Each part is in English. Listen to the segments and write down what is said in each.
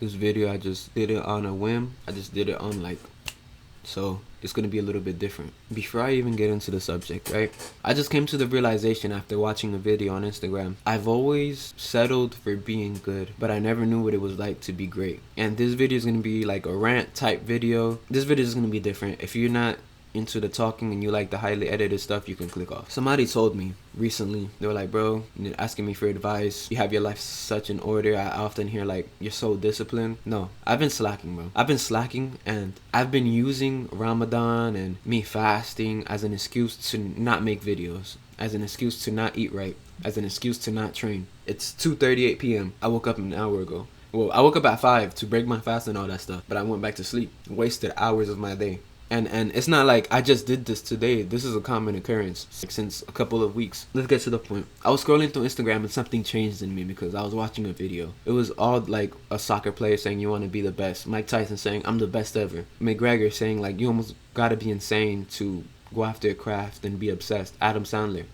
This video, I just did it on a whim. I just did it on so it's gonna be a little bit different. Before I even get into the subject, right? I just came to the realization after watching a video on Instagram. I've always settled for being good, but I never knew what it was like to be great. And this video is gonna be like a rant type video. This video is gonna be different. If you're not into the talking and you like the highly edited stuff, you can click off. Somebody told me recently, they were like, bro, asking me for advice. You have your life such in order. I often hear like, you're so disciplined. No, I've been slacking, bro. I've been slacking, and I've been using Ramadan and me fasting as an excuse to not make videos, as an excuse to not eat right, as an excuse to not train. It's 2:38 p.m. I woke up an hour ago. Well, I woke up at 5 to break my fast and all that stuff, but I went back to sleep. Wasted hours of my day. And it's not like I just did this today. This is a common occurrence since a couple of weeks. Let's get to the point. I was scrolling through Instagram and something changed in me because I was watching a video. It was all like a soccer player saying you want to be the best. Mike Tyson saying I'm the best ever. McGregor saying like you almost gotta be insane to go after a craft and be obsessed. Adam Sandler,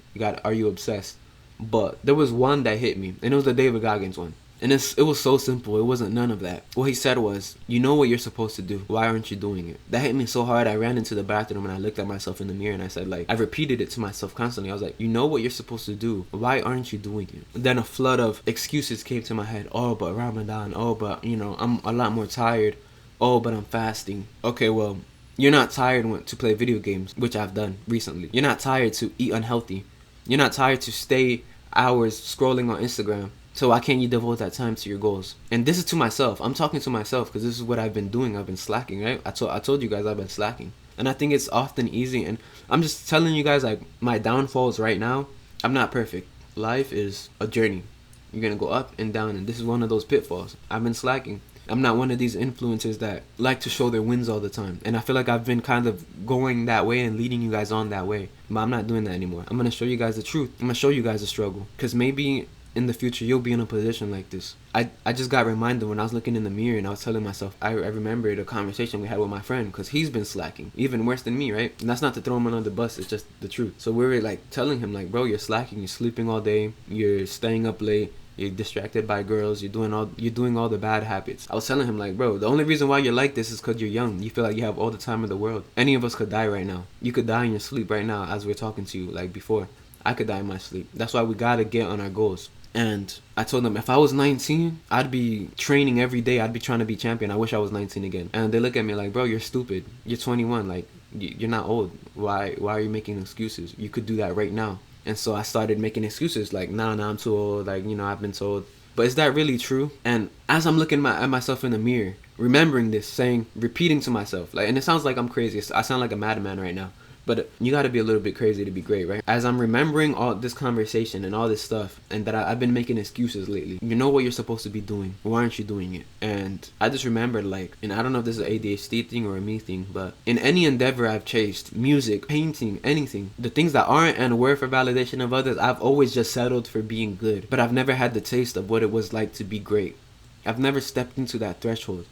are you obsessed? But there was one that hit me, and it was the David Goggins one. And it was so simple. It wasn't none of that. What he said was, you know what you're supposed to do. Why aren't you doing it? That hit me so hard. I ran into the bathroom and I looked at myself in the mirror and I said, like, I repeated it to myself constantly. I was like, you know what you're supposed to do. Why aren't you doing it? Then a flood of excuses came to my head. Oh, but Ramadan. Oh, but, I'm a lot more tired. Oh, but I'm fasting. Okay, well, you're not tired to play video games, which I've done recently. You're not tired to eat unhealthy. You're not tired to stay hours scrolling on Instagram. So why can't you devote that time to your goals? And this is to myself. I'm talking to myself because this is what I've been doing. I've been slacking, right? I told you guys I've been slacking. And I think it's often easy. And I'm just telling you guys, like, my downfalls right now. I'm not perfect. Life is a journey. You're going to go up and down. And this is one of those pitfalls. I've been slacking. I'm not one of these influencers that like to show their wins all the time. And I feel like I've been kind of going that way and leading you guys on that way. But I'm not doing that anymore. I'm going to show you guys the truth. I'm going to show you guys the struggle. Because maybe in the future you'll be in a position like this. I just got reminded when I was looking in the mirror and I was telling myself, I remembered a conversation we had with my friend because he's been slacking even worse than me, right? And that's not to throw him under the bus, it's just the truth. So we were like telling him like, bro, you're slacking, you're sleeping all day, you're staying up late, you're distracted by girls, you're doing all the bad habits. I was telling him like, bro, the only reason why you're like this is because you're young. You feel like you have all the time in the world. Any of us could die right now. You could die in your sleep right now as we're talking to you, like before. I could die in my sleep. That's why we gotta get on our goals. And I told them if I was 19, I'd be training every day. I'd be trying to be champion. I wish I was 19 again. And they look at me like, bro, you're stupid. You're 21. Like, you're not old. Why are you making excuses? You could do that right now. And so I started making excuses like, nah, I'm too old. Like, I've been told. But is that really true? And as I'm looking at myself in the mirror, remembering this, repeating to myself, like, and it sounds like I'm crazy. I sound like a madman right now. But you got to be a little bit crazy to be great, right? As I'm remembering all this conversation and all this stuff, and that I've been making excuses lately. You know what you're supposed to be doing. Why aren't you doing it? And I just remembered, like, and I don't know if this is an ADHD thing or a me thing, but in any endeavor I've chased, music, painting, anything, the things that aren't and were for validation of others, I've always just settled for being good. But I've never had the taste of what it was like to be great. I've never stepped into that threshold.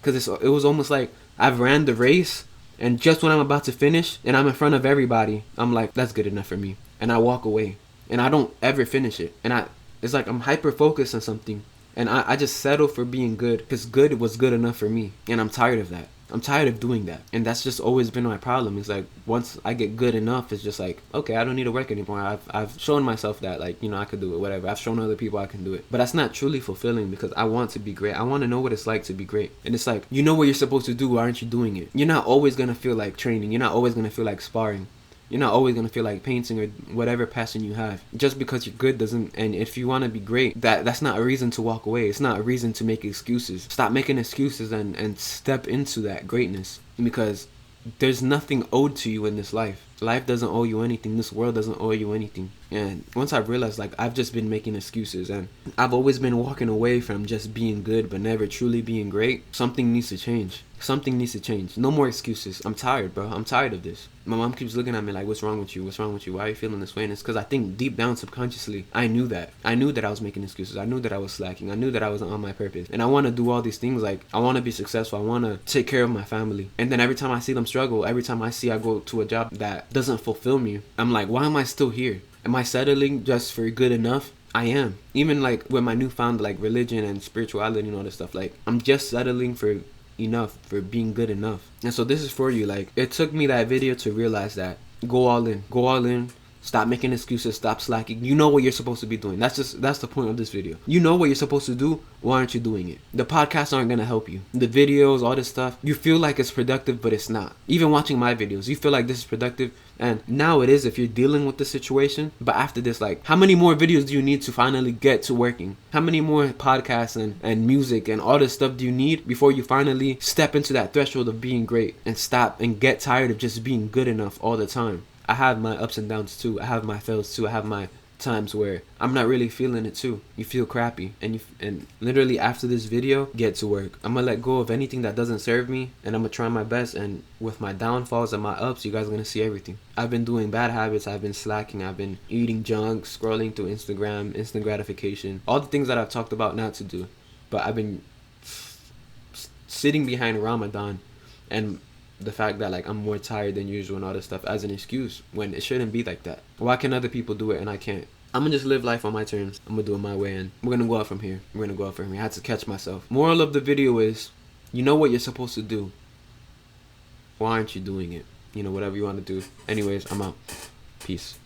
Because it was almost like I've ran the race, and just when I'm about to finish and I'm in front of everybody, I'm like, that's good enough for me. And I walk away. And I don't ever finish it. And it's like I'm hyper-focused on something. And I just settle for being good because good was good enough for me. And I'm tired of that. I'm tired of doing that. And that's just always been my problem. It's like once I get good enough, it's just like, okay, I don't need to work anymore. I've shown myself that, like, I could do it, whatever. I've shown other people I can do it. But that's not truly fulfilling because I want to be great. I want to know what it's like to be great. And it's like, you know what you're supposed to do. Why aren't you doing it? You're not always going to feel like training. You're not always going to feel like sparring. You're not always going to feel like painting or whatever passion you have. Just because you're good doesn't, and if you want to be great, that's not a reason to walk away. It's not a reason to make excuses. Stop making excuses and step into that greatness, because there's nothing owed to you in this life. Life doesn't owe you anything. This world doesn't owe you anything. And once I realized, like, I've just been making excuses and I've always been walking away from just being good but never truly being great, something needs to change. Something needs to change. No more excuses. I'm tired, bro. I'm tired of this. My mom keeps looking at me like, what's wrong with you? What's wrong with you? Why are you feeling this way? And it's because I think deep down subconsciously, I knew that. I knew that I was making excuses. I knew that I was slacking. I knew that I wasn't on my purpose. And I want to do all these things. Like, I want to be successful. I want to take care of my family. And then every time I see them struggle, every time I go to a job that doesn't fulfill me, I'm like, why am I still here? Am I settling just for good enough? I am. Even like with my newfound like religion and spirituality and all this stuff, like I'm just settling for enough, for being good enough. And so this is for you. Like, it took me that video to realize that go all in. Go all in. Stop making excuses. Stop slacking. You know what you're supposed to be doing. That's the point of this video. You know what you're supposed to do. Why aren't you doing it? The podcasts aren't gonna help you. The videos, all this stuff, you feel like it's productive, but it's not. Even watching my videos, you feel like this is productive, and now it is if you're dealing with the situation. But after this, like, how many more videos do you need to finally get to working? How many more podcasts and music and all this stuff do you need before you finally step into that threshold of being great and stop and get tired of just being good enough all the time? I have my ups and downs too. I have my fails too. I have my times where I'm not really feeling it too. You feel crappy, and literally after this video, get to work. I'm gonna let go of anything that doesn't serve me, and I'm gonna try my best. And with my downfalls and my ups, you guys are gonna see everything. I've been doing bad habits. I've been slacking. I've been eating junk, scrolling through Instagram, instant gratification, all the things that I've talked about not to do. But I've been sitting behind Ramadan and the fact that like I'm more tired than usual and all this stuff as an excuse when it shouldn't be like that. Why can other people do it and I can't? I'm gonna just live life on my terms. I'm gonna do it my way, and we're gonna go out from here. I had to catch myself. Moral of the video is, you know what you're supposed to do. Why aren't you doing it? You know, whatever you want to do. Anyways, I'm out. Peace.